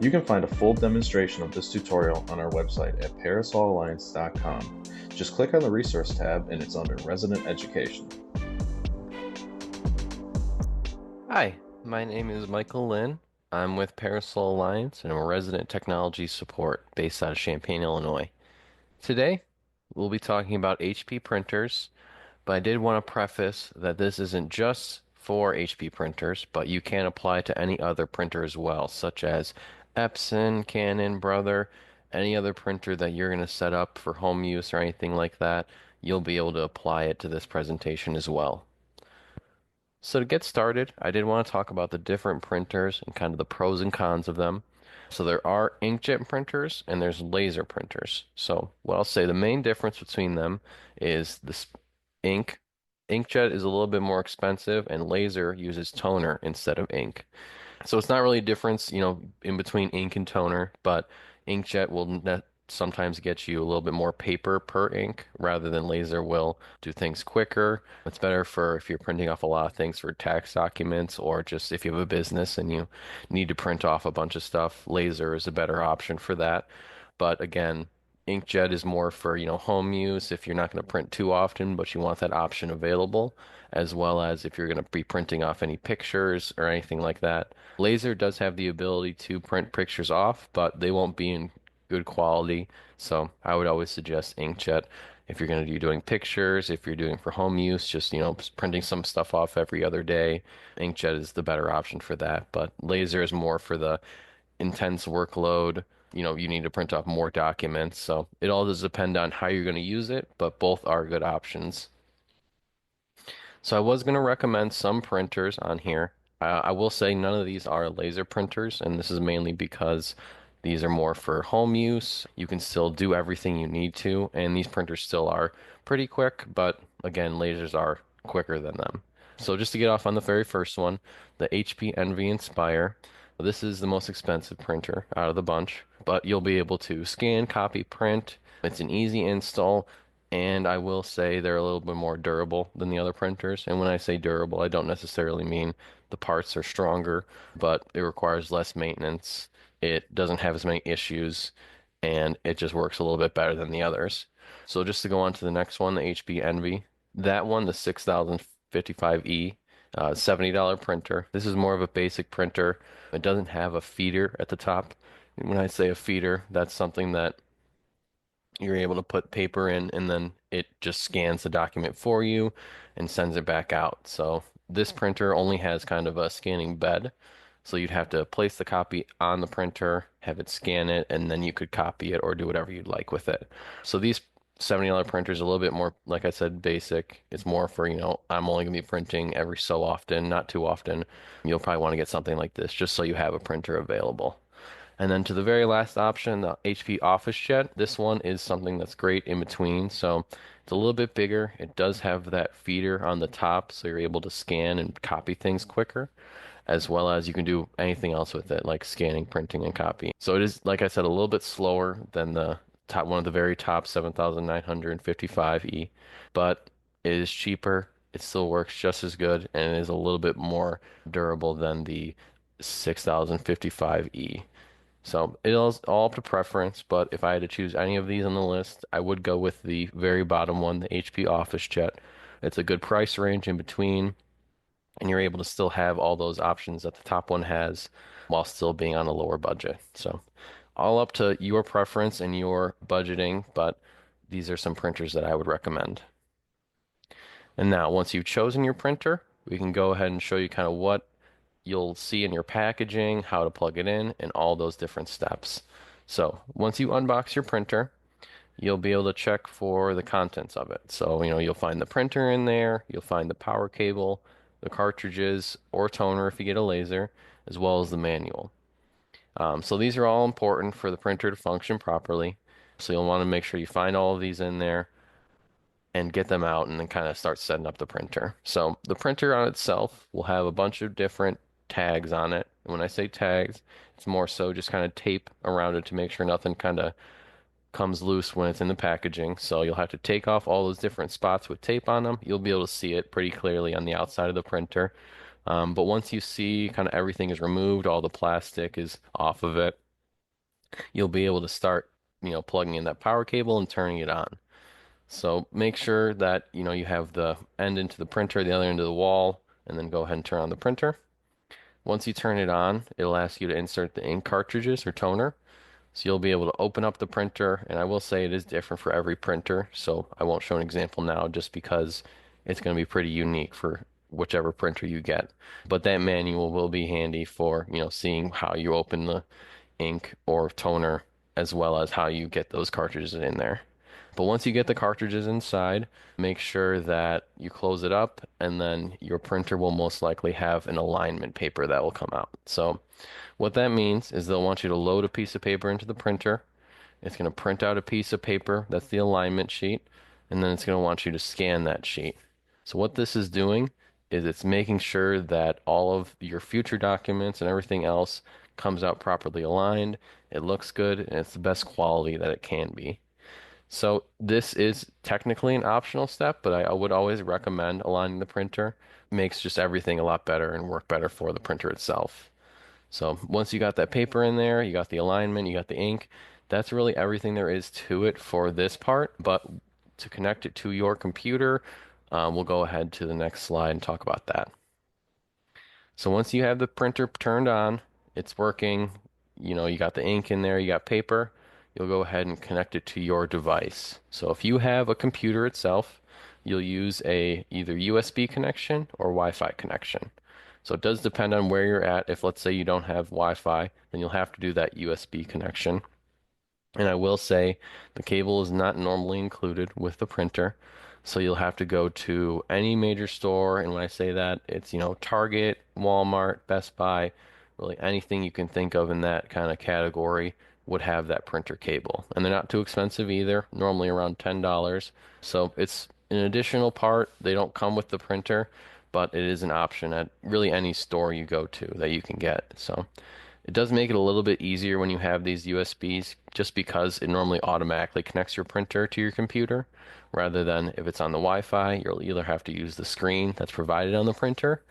You can find a full demonstration of this tutorial on our website at parasolalliance.com. Just click on the Resource tab and it's under Resident Education. Hi, my name is Michael Lynn. I'm with Parasol Alliance and I'm a resident technology support based out of Champaign, Illinois. Today, we'll be talking about HP printers, but I did want to preface that this isn't just for HP printers, but you can apply to any other printer as well, such as Epson, Canon, Brother, any other printer that you're going to set up for home use or anything like that, you'll be able to apply it to this presentation as well. So to get started, I did want to talk about the different printers and kind of the pros and cons of them. So there are inkjet printers and there's laser printers. So what I'll say, the main difference between them is this ink. Inkjet is a little bit more expensive and laser uses toner instead of ink. So it's not really a difference, in between ink and toner, but inkjet will sometimes get you a little bit more paper per ink rather than laser will do things quicker. It's better for if you're printing off a lot of things for tax documents or just if you have a business and you need to print off a bunch of stuff. Laser is a better option for that. But again, inkjet is more for, home use if you're not going to print too often, but you want that option available, as well as if you're going to be printing off any pictures or anything like that. Laser does have the ability to print pictures off, but they won't be in good quality. So I would always suggest inkjet if you're going to be doing pictures, if you're doing for home use, just, printing some stuff off every other day. Inkjet is the better option for that, but laser is more for the intense workload. You need to print off more documents. So it all does depend on how you're going to use it, but both are good options. So I was going to recommend some printers on here. I will say none of these are laser printers, and this is mainly because these are more for home use. You can still do everything you need to, and these printers still are pretty quick, but again, lasers are quicker than them. So just to get off on the very first one, the HP Envy Inspire. This is the most expensive printer out of the bunch, but you'll be able to scan, copy, print. It's an easy install. And I will say they're a little bit more durable than the other printers. And when I say durable, I don't necessarily mean the parts are stronger, but it requires less maintenance. It doesn't have as many issues, and it just works a little bit better than the others. So just to go on to the next one, the HP Envy. That one, the 6055E, $70 printer. This is more of a basic printer. It doesn't have a feeder at the top. And when I say a feeder, that's something that you're able to put paper in and then it just scans the document for you and sends it back out. So this printer only has kind of a scanning bed. So you'd have to place the copy on the printer, have it scan it, and then you could copy it or do whatever you'd like with it. So these $70 printers are a little bit more, like I said, basic. It's more for, I'm only going to be printing every so often, not too often. You'll probably want to get something like this just so you have a printer available. And then to the very last option, the HP OfficeJet. This one is something that's great in between. So it's a little bit bigger. It does have that feeder on the top, so you're able to scan and copy things quicker, as well as you can do anything else with it, like scanning, printing, and copying. So it is, like I said, a little bit slower than the top one of the very top 7955E, but it is cheaper. It still works just as good, and it is a little bit more durable than the 6055E. So it is all up to preference, but if I had to choose any of these on the list, I would go with the very bottom one, the HP OfficeJet. It's a good price range in between, and you're able to still have all those options that the top one has while still being on a lower budget. So all up to your preference and your budgeting, but these are some printers that I would recommend. And now, once you've chosen your printer, we can go ahead and show you kind of what you'll see in your packaging, how to plug it in, and all those different steps. So once you unbox your printer, you'll be able to check for the contents of it. So, you'll find the printer in there, you'll find the power cable, the cartridges, or toner if you get a laser, as well as the manual. So these are all important for the printer to function properly. So you'll want to make sure you find all of these in there and get them out and then kind of start setting up the printer. So the printer on itself will have a bunch of different tags on it. And when I say tags, it's more so just kind of tape around it to make sure nothing kind of comes loose when it's in the packaging. So you'll have to take off all those different spots with tape on them. You'll be able to see it pretty clearly on the outside of the printer. But once you see kind of everything is removed, all the plastic is off of it, you'll be able to start, plugging in that power cable and turning it on. So make sure that, you have the end into the printer, the other end of the wall, and then go ahead and turn on the printer. Once you turn it on, it'll ask you to insert the ink cartridges or toner. So you'll be able to open up the printer, and I will say it is different for every printer, so I won't show an example now just because it's going to be pretty unique for whichever printer you get. But that manual will be handy for, seeing how you open the ink or toner as well as how you get those cartridges in there. But once you get the cartridges inside, make sure that you close it up and then your printer will most likely have an alignment paper that will come out. So what that means is they'll want you to load a piece of paper into the printer. It's going to print out a piece of paper, that's the alignment sheet, and then it's going to want you to scan that sheet. So what this is doing is it's making sure that all of your future documents and everything else comes out properly aligned, it looks good, and it's the best quality that it can be. So this is technically an optional step, but I would always recommend aligning the printer. Makes just everything a lot better and work better for the printer itself. So once you got that paper in there, you got the alignment, you got the ink, that's really everything there is to it for this part. But to connect it to your computer, we'll go ahead to the next slide and talk about that. So once you have the printer turned on, it's working, you got the ink in there, you got paper, you'll go ahead and connect it to your device. So if you have a computer itself, you'll use a either USB connection or Wi-Fi connection. So it does depend on where you're at. If let's say you don't have Wi-Fi, then you'll have to do that USB connection. And I will say the cable is not normally included with the printer. So you'll have to go to any major store. And when I say that, it's, Target, Walmart, Best Buy, really anything you can think of in that kind of category would have that printer cable. And they're not too expensive either, normally around $10. So it's an additional part. They don't come with the printer, but it is an option at really any store you go to that you can get. So it does make it a little bit easier when you have these USBs just because it normally automatically connects your printer to your computer rather than if it's on the Wi-Fi, you'll either have to use the screen that's provided on the printer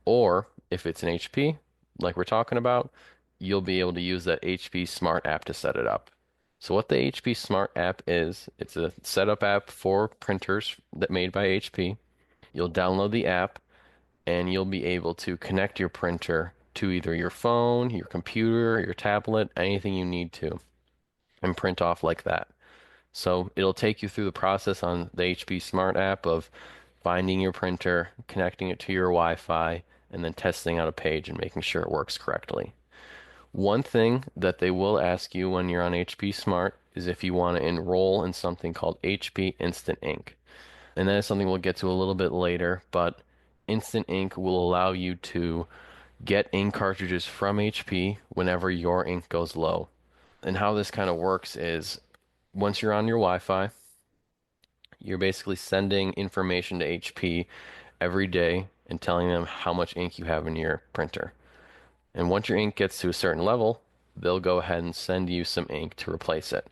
or if it's an HP, like we're talking about, you'll be able to use that HP Smart app to set it up. So what the HP Smart app is, it's a setup app for printers that made by HP. You'll download the app and you'll be able to connect your printer to either your phone, your computer, your tablet, anything you need to, and print off like that. So it'll take you through the process on the HP Smart app of finding your printer, connecting it to your Wi-Fi, and then testing out a page and making sure it works correctly. One thing that they will ask you when you're on HP Smart is if you want to enroll in something called HP Instant Ink. And that is something we'll get to a little bit later, but Instant Ink will allow you to get ink cartridges from HP whenever your ink goes low. And how this kind of works is once you're on your Wi-Fi, you're basically sending information to HP every day and telling them how much ink you have in your printer. And once your ink gets to a certain level, they'll go ahead and send you some ink to replace it.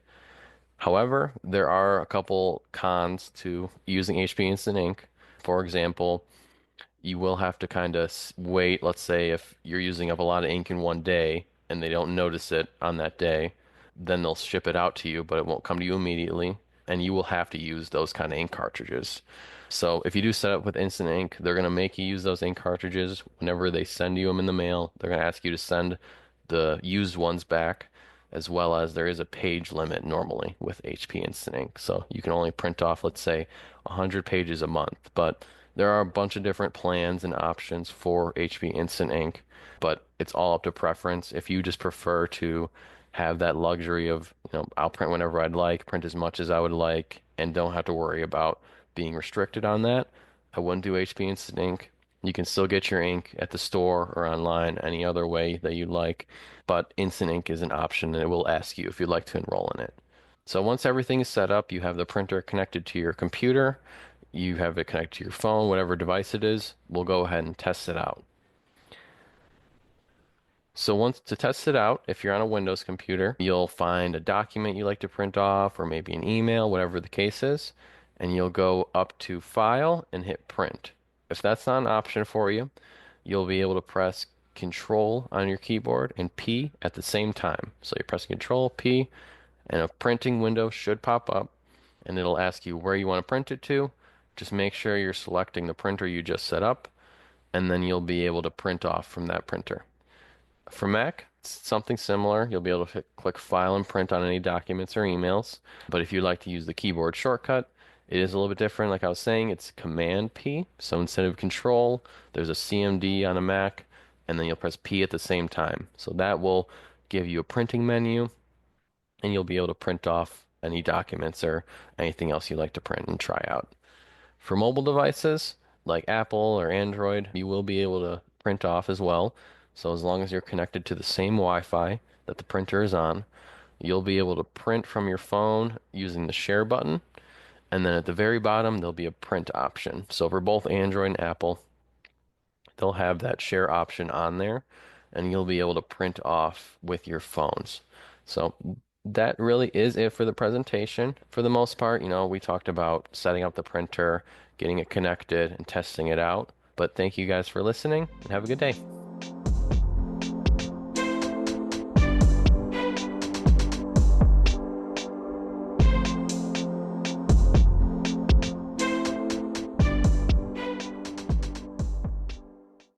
However, there are a couple cons to using HP Instant Ink. For example, you will have to kind of wait. Let's say if you're using up a lot of ink in one day and they don't notice it on that day, then they'll ship it out to you, but it won't come to you immediately, and you will have to use those kind of ink cartridges. So if you do set up with Instant Ink, they're going to make you use those ink cartridges whenever they send you them in the mail. They're going to ask you to send the used ones back, as well as there is a page limit normally with HP Instant Ink. So you can only print off, let's say, 100 pages a month, but there are a bunch of different plans and options for HP Instant Ink, but it's all up to preference. If you just prefer to have that luxury of, I'll print whenever I'd like, print as much as I would like, and don't have to worry about being restricted on that, I wouldn't do HP Instant Ink. You can still get your ink at the store or online any other way that you'd like, but Instant Ink is an option and it will ask you if you'd like to enroll in it. So once everything is set up, you have the printer connected to your computer, you have it connected to your phone, whatever device it is, we'll go ahead and test it out. So once to test it out, if you're on a Windows computer, you'll find a document you like to print off or maybe an email, whatever the case is, and you'll go up to File and hit Print. If that's not an option for you, you'll be able to press Control on your keyboard and P at the same time. So you're pressing Control, P, and a printing window should pop up, and it'll ask you where you want to print it to. Just make sure you're selecting the printer you just set up, and then you'll be able to print off from that printer. For Mac, it's something similar. You'll be able to click File and print on any documents or emails. But if you'd like to use the keyboard shortcut, it is a little bit different. Like I was saying, it's Command P. So instead of Control, there's a CMD on a Mac, and then you'll press P at the same time. So that will give you a printing menu, and you'll be able to print off any documents or anything else you'd like to print and try out. For mobile devices like Apple or Android, you will be able to print off as well. So as long as you're connected to the same Wi-Fi that the printer is on, you'll be able to print from your phone using the share button. And then at the very bottom, there'll be a print option. So for both Android and Apple, they'll have that share option on there, and you'll be able to print off with your phones. So that really is it for the presentation. For the most part, we talked about setting up the printer, getting it connected, and testing it out. But thank you guys for listening, and have a good day.